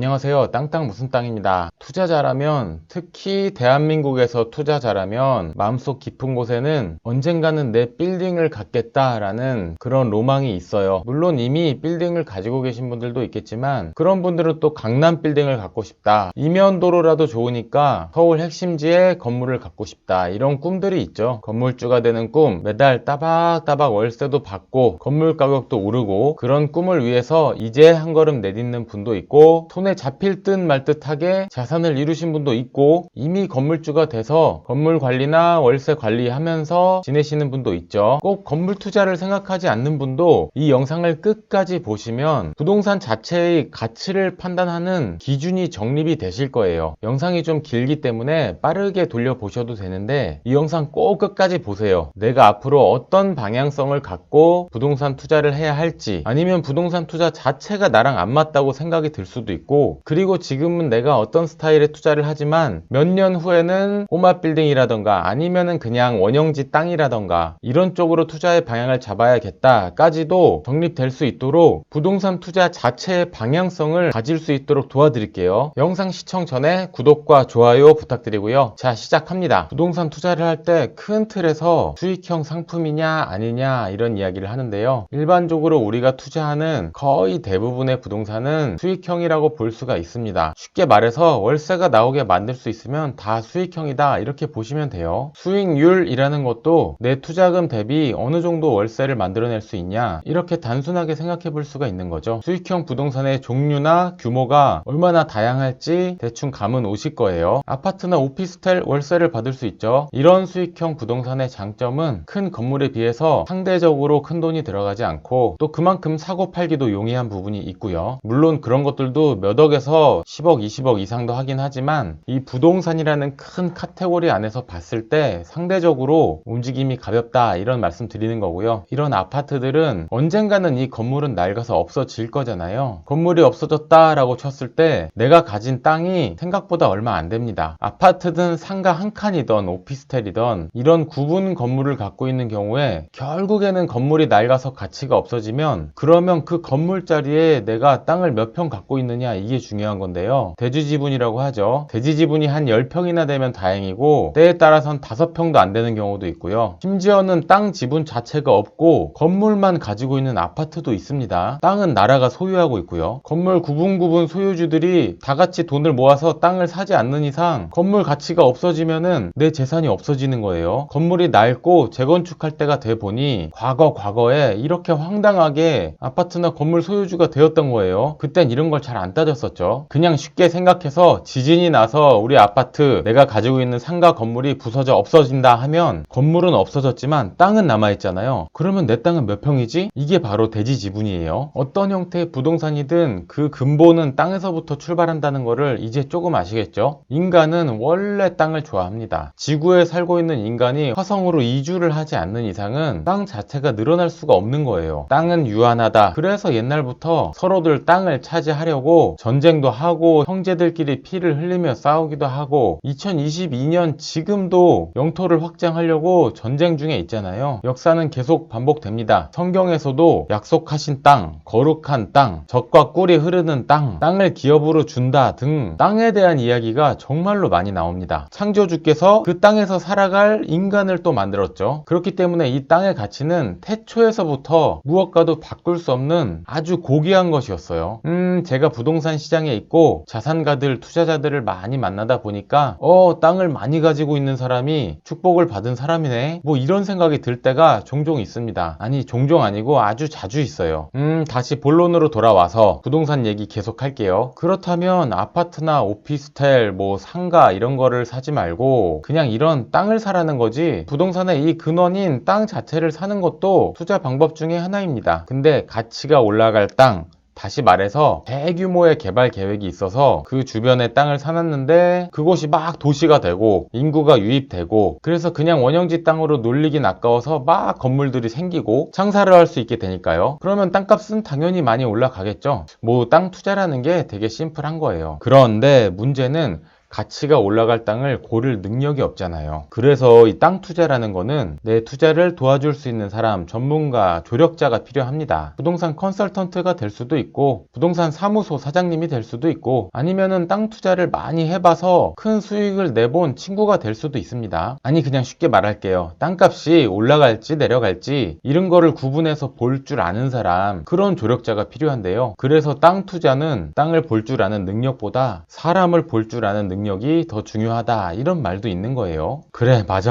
안녕하세요. 땅땅 무슨 땅입니다. 투자자라면, 특히 대한민국에서 투자자라면 마음속 깊은 곳에는 언젠가는 내 빌딩을 갖겠다라는 그런 로망이 있어요. 물론 이미 빌딩을 가지고 계신 분들도 있겠지만 그런 분들은 또 강남 빌딩을 갖고 싶다. 이면도로라도 좋으니까 서울 핵심지에 건물을 갖고 싶다. 이런 꿈들이 있죠. 건물주가 되는 꿈, 매달 따박따박 월세도 받고 건물 가격도 오르고 그런 꿈을 위해서 이제 한 걸음 내딛는 분도 있고 손에 잡힐 듯 말 듯하게 자산을 이루신 분도 있고 이미 건물주가 돼서 건물 관리나 월세 관리하면서 지내시는 분도 있죠. 꼭 건물 투자를 생각하지 않는 분도 이 영상을 끝까지 보시면 부동산 자체의 가치를 판단하는 기준이 정립이 되실 거예요. 영상이 좀 길기 때문에 빠르게 돌려보셔도 되는데 이 영상 꼭 끝까지 보세요. 내가 앞으로 어떤 방향성을 갖고 부동산 투자를 해야 할지 아니면 부동산 투자 자체가 나랑 안 맞다고 생각이 들 수도 있고 그리고 지금은 내가 어떤 스타일의 투자를 하지만 몇 년 후에는 꼬마 빌딩이라던가 아니면은 그냥 원형지 땅이라던가 이런 쪽으로 투자의 방향을 잡아야겠다까지도 정립될 수 있도록 부동산 투자 자체의 방향성을 가질 수 있도록 도와드릴게요. 영상 시청 전에 구독과 좋아요 부탁드리고요. 자, 시작합니다. 부동산 투자를 할 때 큰 틀에서 수익형 상품이냐 아니냐 이런 이야기를 하는데요. 일반적으로 우리가 투자하는 거의 대부분의 부동산은 수익형이라고 볼 수가 있습니다. 쉽게 말해서 월세가 나오게 만들 수 있으면 다 수익형이다 이렇게 보시면 돼요. 수익률이라는 것도 내 투자금 대비 어느 정도 월세를 만들어낼 수 있냐 이렇게 단순하게 생각해 볼 수가 있는 거죠. 수익형 부동산의 종류나 규모가 얼마나 다양할지 대충 감은 오실 거예요. 아파트나 오피스텔 월세를 받을 수 있죠. 이런 수익형 부동산의 장점은 큰 건물에 비해서 상대적으로 큰 돈이 들어가지 않고 또 그만큼 사고 팔기도 용이한 부분이 있고요. 물론 그런 것들도 몇 억에서 10억, 20억 이상도 하긴 하지만 이 부동산이라는 큰 카테고리 안에서 봤을 때 상대적으로 움직임이 가볍다 이런 말씀 드리는 거고요. 이런 아파트들은 언젠가는 이 건물은 낡아서 없어질 거잖아요. 건물이 없어졌다라고 쳤을 때 내가 가진 땅이 생각보다 얼마 안 됩니다. 아파트든 상가 한 칸이던 오피스텔이던 이런 구분 건물을 갖고 있는 경우에 결국에는 건물이 낡아서 가치가 없어지면 그러면 그 건물 자리에 내가 땅을 몇 평 갖고 있느냐 이게 중요한 건데요. 대지지분이라고 하죠. 대지지분이 한 10평이나 되면 다행이고 때에 따라선 5평도 안 되는 경우도 있고요. 심지어는 땅 지분 자체가 없고 건물만 가지고 있는 아파트도 있습니다. 땅은 나라가 소유하고 있고요. 건물 구분 소유주들이 다 같이 돈을 모아서 땅을 사지 않는 이상 건물 가치가 없어지면은 내 재산이 없어지는 거예요. 건물이 낡고 재건축할 때가 돼 보니 과거에 이렇게 황당하게 아파트나 건물 소유주가 되었던 거예요. 그땐 이런 걸 잘 안 따졌었죠. 그냥 쉽게 생각해서 지진이 나서 우리 아파트 내가 가지고 있는 상가 건물이 부서져 없어진다 하면 건물은 없어졌지만 땅은 남아있잖아요. 그러면 내 땅은 몇 평이지? 이게 바로 대지 지분이에요. 어떤 형태의 부동산이든 그 근본은 땅에서부터 출발한다는 거를 이제 조금 아시겠죠? 인간은 원래 땅을 좋아합니다. 지구에 살고 있는 인간이 화성으로 이주를 하지 않는 이상은 땅 자체가 늘어날 수가 없는 거예요. 땅은 유한하다. 그래서 옛날부터 서로들 땅을 차지하려고 전쟁도 하고 형제들끼리 피를 흘리며 싸우기도 하고 2022년 지금도 영토를 확장하려고 전쟁 중에 있잖아요. 역사는 계속 반복됩니다. 성경에서도 약속하신 땅, 거룩한 땅, 젖과 꿀이 흐르는 땅, 땅을 기업으로 준다 등 땅에 대한 이야기가 정말로 많이 나옵니다. 창조주께서 그 땅에서 살아갈 인간을 또 만들었죠. 그렇기 때문에 이 땅의 가치는 태초에서부터 무엇과도 바꿀 수 없는 아주 고귀한 것이었어요. 제가 부동산 시장에 있고 자산가들, 투자자들을 많이 만나다 보니까 땅을 많이 가지고 있는 사람이 축복을 받은 사람이네 뭐 이런 생각이 들 때가 종종 있습니다. 아니 종종 아니고 아주 자주 있어요. 다시 본론으로 돌아와서 부동산 얘기 계속 할게요. 그렇다면 아파트나 오피스텔 뭐 상가 이런 거를 사지 말고 그냥 이런 땅을 사라는 거지 부동산의 이 근원인 땅 자체를 사는 것도 투자 방법 중에 하나입니다. 근데 가치가 올라갈 땅 다시 말해서 대규모의 개발 계획이 있어서 그 주변에 땅을 사놨는데 그곳이 막 도시가 되고 인구가 유입되고 그래서 그냥 원형지 땅으로 놀리긴 아까워서 막 건물들이 생기고 장사를 할 수 있게 되니까요. 그러면 땅값은 당연히 많이 올라가겠죠. 뭐 땅 투자라는 게 되게 심플한 거예요. 그런데 문제는 가치가 올라갈 땅을 고를 능력이 없잖아요. 그래서 이 땅 투자라는 거는 내 투자를 도와줄 수 있는 사람, 전문가, 조력자가 필요합니다. 부동산 컨설턴트가 될 수도 있고 부동산 사무소 사장님이 될 수도 있고 아니면은 땅 투자를 많이 해봐서 큰 수익을 내본 친구가 될 수도 있습니다. 아니 그냥 쉽게 말할게요. 땅값이 올라갈지 내려갈지 이런 거를 구분해서 볼 줄 아는 사람, 그런 조력자가 필요한데요. 그래서 땅 투자는 땅을 볼 줄 아는 능력보다 사람을 볼 줄 아는 능력이 더 중요하다, 이런 말도 있는 거예요. 그래, 맞아.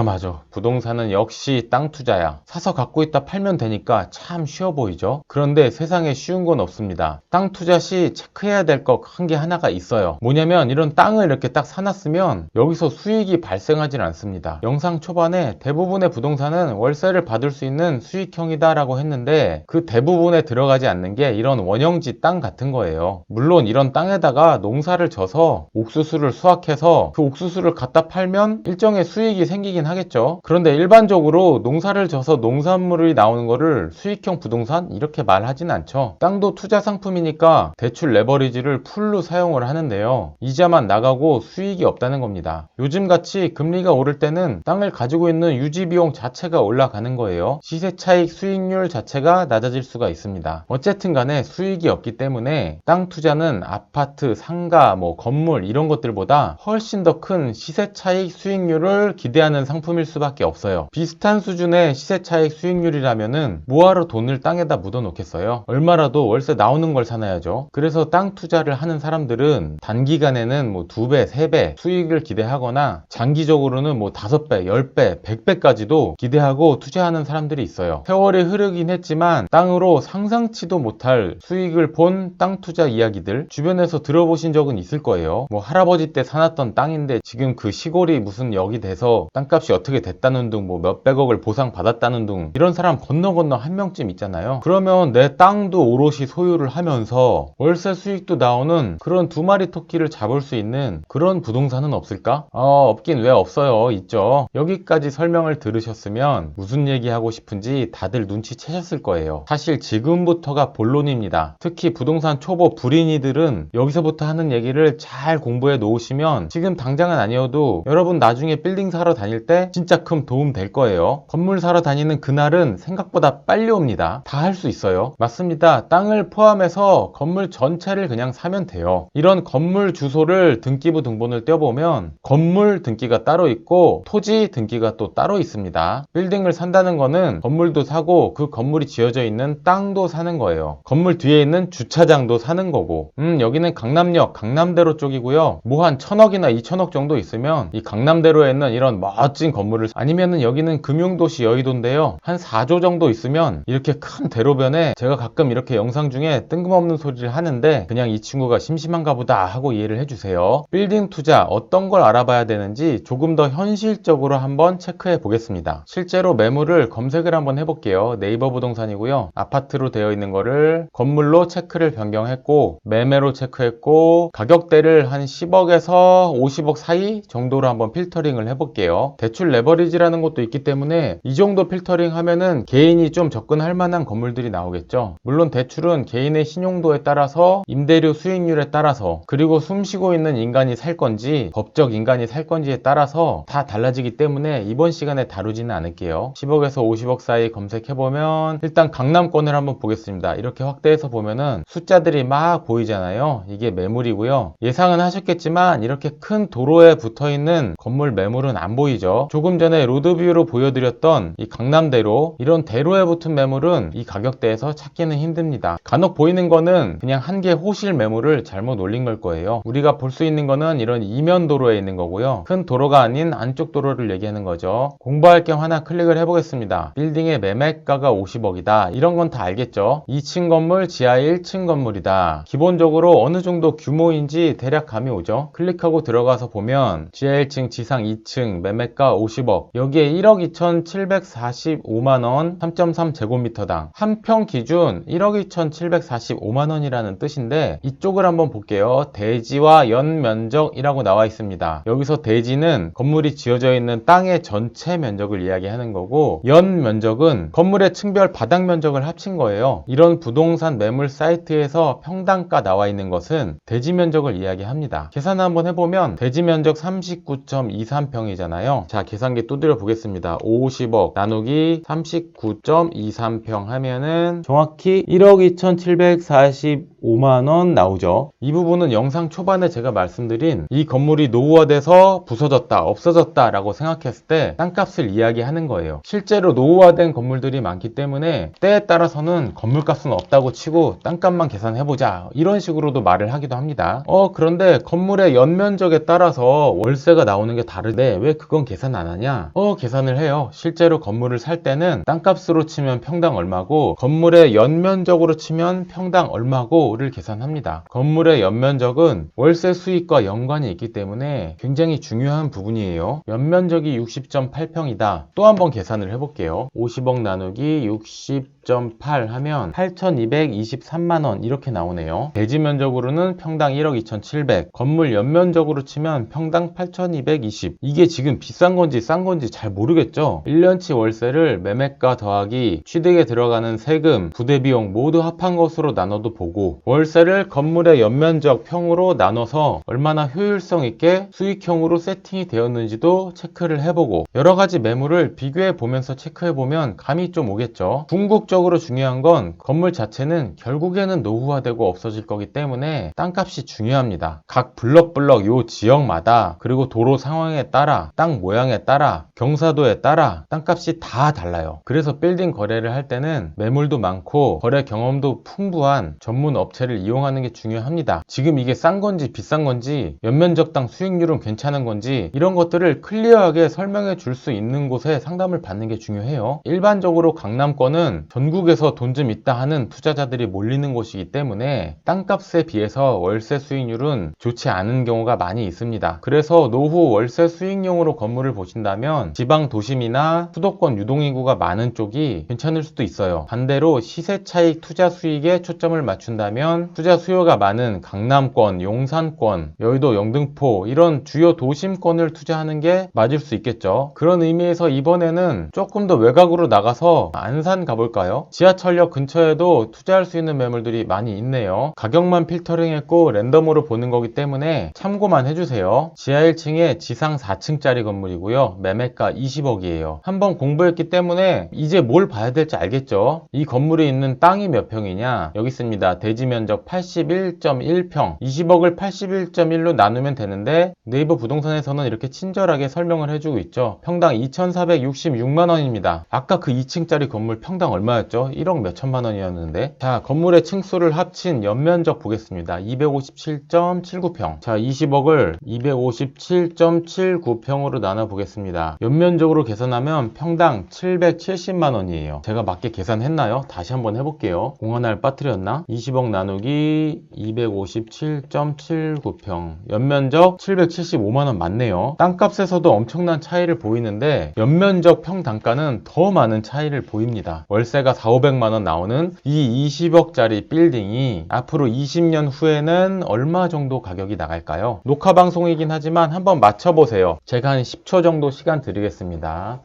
부동산은 역시 땅 투자야. 사서 갖고 있다 팔면 되니까 참 쉬워 보이죠? 그런데 세상에 쉬운 건 없습니다. 땅 투자 시 체크해야 될 거 한 게 하나가 있어요. 뭐냐면 이런 땅을 이렇게 딱 사놨으면 여기서 수익이 발생하진 않습니다. 영상 초반에 대부분의 부동산은 월세를 받을 수 있는 수익형이다 라고 했는데 그 대부분에 들어가지 않는 게 이런 원형지 땅 같은 거예요. 물론 이런 땅에다가 농사를 져서 옥수수를 수확해서 그 옥수수를 갖다 팔면 일정의 수익이 생기긴 하겠죠. 그런데 일반적으로 농사를 져서 농산물이 나오는 거를 수익형 부동산 이렇게 말하진 않죠. 땅도 투자 상품이니까 대출 레버리지를 풀로 사용을 하는데요. 이자만 나가고 수익이 없다는 겁니다. 요즘같이 금리가 오를 때는 땅을 가지고 있는 유지비용 자체가 올라가는 거예요. 시세차익 수익률 자체가 낮아질 수가 있습니다. 어쨌든 간에 수익이 없기 때문에 땅 투자는 아파트, 상가, 건물 이런 것들보다 훨씬 더 큰 시세차익 수익률을 기대하는 상품일 수밖에 없어요. 비슷한 수준의 시세차익 수익률이라면은 뭐하러 돈을 땅에다 묻어 놓겠어요? 얼마라도 월세 나오는 걸 사놔야죠. 그래서 땅 투자를 하는 사람들은 단기간에는 2배, 3배 수익을 기대하거나 장기적으로는 5배, 10배, 100배까지도 기대하고 투자하는 사람들이 있어요. 세월이 흐르긴 했지만 땅으로 상상치도 못할 수익을 본 땅 투자 이야기들 주변에서 들어보신 적은 있을 거예요. 할아버지 때 사놨던 땅인데 지금 그 시골이 무슨 역이 돼서 땅값이 어떻게 됐다는 둥, 몇백억을 보상받았다는 둥, 이런 사람 건너 한 명쯤 있잖아요. 그러면 내 땅도 오롯이 소유를 하면서 월세 수익도 나오는 그런 두 마리 토끼를 잡을 수 있는 그런 부동산은 없을까? 없긴 왜 없어요. 있죠. 여기까지 설명을 들으셨으면 무슨 얘기하고 싶은지 다들 눈치채셨을 거예요. 사실 지금부터가 본론입니다. 특히 부동산 초보 불인이들은 여기서부터 하는 얘기를 잘 공부해 놓으시면 지금 당장은 아니어도 여러분 나중에 빌딩 사러 다닐 때 진짜 큰 도움 될 거예요. 건물 사러 다니는 그날은 생각보다 빨리 옵니다. 다 할 수 있어요. 맞습니다. 땅을 포함해서 건물 전체를 그냥 사면 돼요. 이런 건물 주소를 등기부 등본을 떼어보면 건물 등기가 따로 있고 토지 등기가 또 따로 있습니다. 빌딩을 산다는 거는 건물도 사고 그 건물이 지어져 있는 땅도 사는 거예요. 건물 뒤에 있는 주차장도 사는 거고 여기는 강남역, 강남대로 쪽이고요. 한 1000억이나 2000억 정도 있으면 이 강남대로에 있는 이런 멋진 건물을 아니면은 여기는 금융도시 여의도인데요. 한 4조 정도 있으면 이렇게 큰 대로변에 제가 가끔 이렇게 영상 중에 뜬금없는 소리를 하는데 그냥 이 친구가 심심한가 보다 하고 이해를 해주세요. 빌딩 투자 어떤 걸 알아봐야 되는지 조금 더 현실적으로 한번 체크해 보겠습니다. 실제로 매물을 검색을 한번 해볼게요. 네이버 부동산이고요. 아파트로 되어 있는 거를 건물로 체크를 변경했고 매매로 체크했고 가격대를 한 10억에서 50억 사이 정도로 한번 필터링을 해볼게요. 대출 레버리지라는 것도 있기 때문에 이 정도 필터링 하면은 개인이 좀 접근할 만한 건물들이 나오겠죠. 물론 대출은 개인의 신용도에 따라서 임대료 수익률에 따라서 그리고 숨쉬고 있는 인간이 살 건지 법적 인간이 살 건지에 따라서 다 달라지기 때문에 이번 시간에 다루지는 않을게요. 10억에서 50억 사이 검색해보면 일단 강남권을 한번 보겠습니다. 이렇게 확대해서 보면은 숫자들이 막 보이잖아요. 이게 매물이고요. 예상은 하셨겠지만 이렇게 큰 도로에 붙어있는 건물 매물은 안 보이죠. 조금 전에 로드뷰로 보여드렸던 이 강남대로 이런 대로에 붙은 매물은 이 가격대에서 찾기는 힘듭니다. 간혹 보이는 거는 그냥 한 개 호실 매물을 잘못 올린 걸 거예요. 우리가 볼 수 있는 거는 이런 이면 도로에 있는 거고요. 큰 도로가 아닌 안쪽 도로를 얘기하는 거죠. 공부할 겸 하나 클릭을 해보겠습니다. 빌딩의 매매가가 50억이다. 이런 건 다 알겠죠. 2층 건물, 지하 1층 건물이다. 기본적으로 어느 정도 규모인지 대략 감이 오죠. 클릭하고 들어가서 보면 지하 1층, 지상 2층, 매매가 50억. 여기에 1억 2,745만원, 3.3제곱미터당. 한 평 기준 1억 2,745만원이라는 뜻인데 이쪽을 한번 볼게요. 대지와 연면적이라고 나와 있습니다. 여기서 대지는 건물이 지어져 있는 땅의 전체 면적을 이야기하는 거고 연면적은 건물의 층별 바닥 면적을 합친 거예요. 이런 부동산 매물 사이트에서 평당가 나와 있는 것은 대지 면적을 이야기합니다. 계산 한번 한번 해보면 대지 면적 39.23평이잖아요. 자, 계산기 두드려 보겠습니다. 50억 나누기 39.23평 하면은 정확히 1억 2,745만원 나오죠. 이 부분은 영상 초반에 제가 말씀드린 이 건물이 노후화돼서 부서졌다, 없어졌다 라고 생각했을 때 땅값을 이야기하는 거예요. 실제로 노후화된 건물들이 많기 때문에 때에 따라서는 건물값은 없다고 치고 땅값만 계산해보자, 이런 식으로도 말을 하기도 합니다. 그런데 건물의 연면적에 따라서 월세가 나오는 게 다르데 왜 그건 계산 안 하냐? 계산을 해요. 실제로 건물을 살 때는 땅값으로 치면 평당 얼마고 건물의 연면적으로 치면 평당 얼마고를 계산합니다. 건물의 연면적은 월세 수익과 연관이 있기 때문에 굉장히 중요한 부분이에요. 연면적이 60.8평이다. 또 한번 계산을 해볼게요. 50억 나누기 60.8 하면 8,223만원 이렇게 나오네요. 대지 면적으로는 평당 1억 2,700, 건물 연면적으로 치면 평당 8,220. 이게 지금 비싼 건지 싼 건지 잘 모르겠죠. 1년치 월세를 매매가 더하기 취득에 들어가는 세금, 부대비용 모두 합한 것으로 나눠도 보고, 월세를 건물의 연면적 평으로 나눠서 얼마나 효율성 있게 수익형으로 세팅이 되었는지도 체크를 해보고, 여러가지 매물을 비교해 보면서 체크해 보면 감이 좀 오겠죠. 궁극적으로 중요한 건 건물 자체는 결국에는 노후화되고 없어질 거기 때문에 땅값이 중요합니다. 각 블럭블럭 요 지역마다, 그리고 도로 상황에 따라, 땅 모양에 따라, 경사도에 따라 땅값이 다 달라요. 그래서 빌딩 거래를 할 때는 매물도 많고 거래 경험도 풍부한 전문 업체를 이용하는 게 중요합니다. 지금 이게 싼 건지 비싼 건지, 연면적당 수익률은 괜찮은 건지, 이런 것들을 클리어하게 설명해 줄 수 있는 곳에 상담을 받는 게 중요해요. 일반적으로 강남권은 전국에서 돈 좀 있다 하는 투자자들이 몰리는 곳이기 때문에 땅값에 비해서 월세 수익률은 좋지 않은 경우가 많이 있습니다. 그래서 노후 월세 수익용으로 건물을 보신다면 지방 도심이나 수도권 유동인구가 많은 쪽이 괜찮을 수도 있어요. 반대로 시세 차익 투자 수익에 초점을 맞춘다면 투자 수요가 많은 강남권, 용산권, 여의도, 영등포 이런 주요 도심권을 투자하는 게 맞을 수 있겠죠. 그런 의미에서 이번에는 조금 더 외곽으로 나가서 안산 가볼까요? 지하철역 근처에도 투자할 수 있는 매물들이 많이 있네요. 가격만 필터링했고 랜덤으로 보는 거기 때문에 참고만 해주세요. 지하 1층에 지상 4층짜리 건물이고요. 매매가 20억이에요. 한번 공부했기 때문에 이제 뭘 봐야 될지 알겠죠? 이 건물이 있는 땅이 몇 평이냐? 여기 있습니다. 대지 면적 81.1평. 20억을 81.1로 나누면 되는데 네이버 부동산에서는 이렇게 친절하게 설명을 해주고 있죠. 평당 2,466만원입니다. 아까 그 2층짜리 건물 평당 얼마였죠? 1억 몇천만원이었는데. 자, 건물의 층수를 합친 연면적 보겠습니다. 257.79평. 자, 20억을 257.79평으로 나눠 보겠습니다. 연면적으로 계산하면 평당 770만원이에요. 제가 맞게 계산했나요? 다시 한번 해볼게요. 공하나를 빠뜨렸나? 20억 나누기 257.79평. 연면적 775만원 맞네요. 땅값에서도 엄청난 차이를 보이는데 연면적 평단가는 더 많은 차이를 보입니다. 월세가 4,500만원 나오는 이 20억짜리 빌딩이 앞으로 20년 후에는 얼마 정도 가격이 나갈까요? 녹화 방송이긴 하지만 한번 맞춰보세요. 제가 한 10초 정도 시간 드리겠습니다.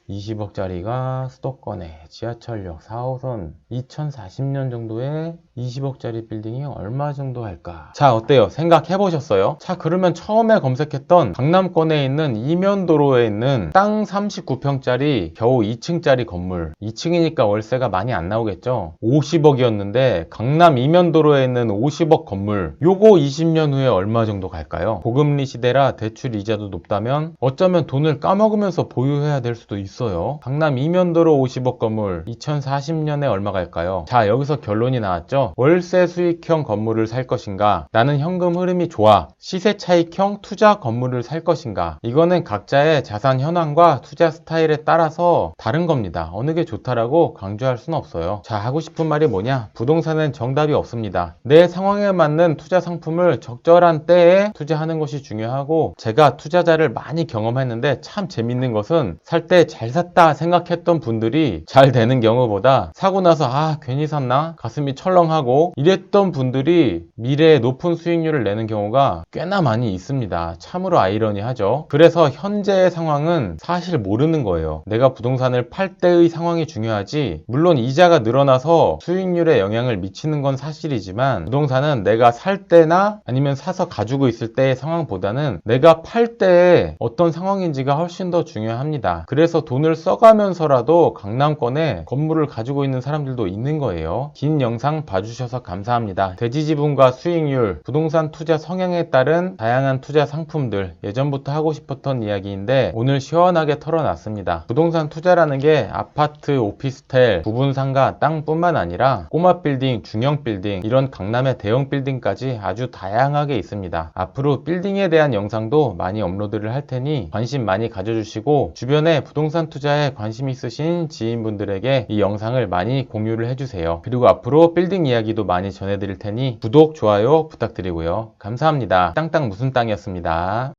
20억짜리가 수도권에 지하철역 4호선 2040년 정도에 20억짜리 빌딩이 얼마 정도 할까? 자, 어때요? 생각해 보셨어요? 자, 그러면 처음에 검색했던 강남권에 있는 이면도로에 있는 땅 39평짜리 겨우 2층짜리 건물, 2층이니까 월세가 많이 안 나오겠죠? 50억이었는데 강남 이면도로에 있는 50억 건물, 요거 20년 후에 얼마 정도 갈까요? 고금리 시대라 대출 이자도 높다면 어쩌면 돈을 까먹으면서 보유해야 될 수도 있어요. 강남 이면도로 50억 건물 2040년에 얼마 갈까요? 자, 여기서 결론이 나왔죠. 월세 수익형 건물을 살 것인가, 나는 현금 흐름이 좋아 시세 차익형 투자 건물을 살 것인가, 이거는 각자의 자산 현황과 투자 스타일에 따라서 다른 겁니다. 어느 게 좋다라고 강조할 수는 없어요. 자, 하고 싶은 말이 뭐냐? 부동산은 정답이 없습니다. 내 상황에 맞는 투자 상품을 적절한 때에 투자하는 것이 중요하고, 제가 투자자를 많이 경험했는데 참 재밌는 것은 살 때 잘 잘 샀다 생각했던 분들이 잘 되는 경우보다 사고 나서 괜히 샀나? 가슴이 철렁하고 이랬던 분들이 미래에 높은 수익률을 내는 경우가 꽤나 많이 있습니다. 참으로 아이러니하죠. 그래서 현재의 상황은 사실 모르는 거예요. 내가 부동산을 팔 때의 상황이 중요하지, 물론 이자가 늘어나서 수익률에 영향을 미치는 건 사실이지만 부동산은 내가 살 때나 아니면 사서 가지고 있을 때의 상황보다는 내가 팔 때의 어떤 상황인지가 훨씬 더 중요합니다. 그래서 돈을 써가면서라도 강남권에 건물을 가지고 있는 사람들도 있는 거예요. 긴 영상 봐주셔서 감사합니다. 대지지분과 수익률, 부동산 투자 성향에 따른 다양한 투자 상품들, 예전부터 하고 싶었던 이야기인데 오늘 시원하게 털어놨습니다. 부동산 투자라는 게 아파트, 오피스텔, 부분 상가, 땅뿐만 아니라 꼬마 빌딩, 중형 빌딩, 이런 강남의 대형 빌딩까지 아주 다양하게 있습니다. 앞으로 빌딩에 대한 영상도 많이 업로드를 할 테니 관심 많이 가져주시고 주변에 부동산 투자에 관심 있으신 지인분들에게 이 영상을 많이 공유를 해주세요. 그리고 앞으로 빌딩 이야기도 많이 전해드릴 테니 구독, 좋아요 부탁드리고요. 감사합니다. 땅땅 무슨 땅이었습니다.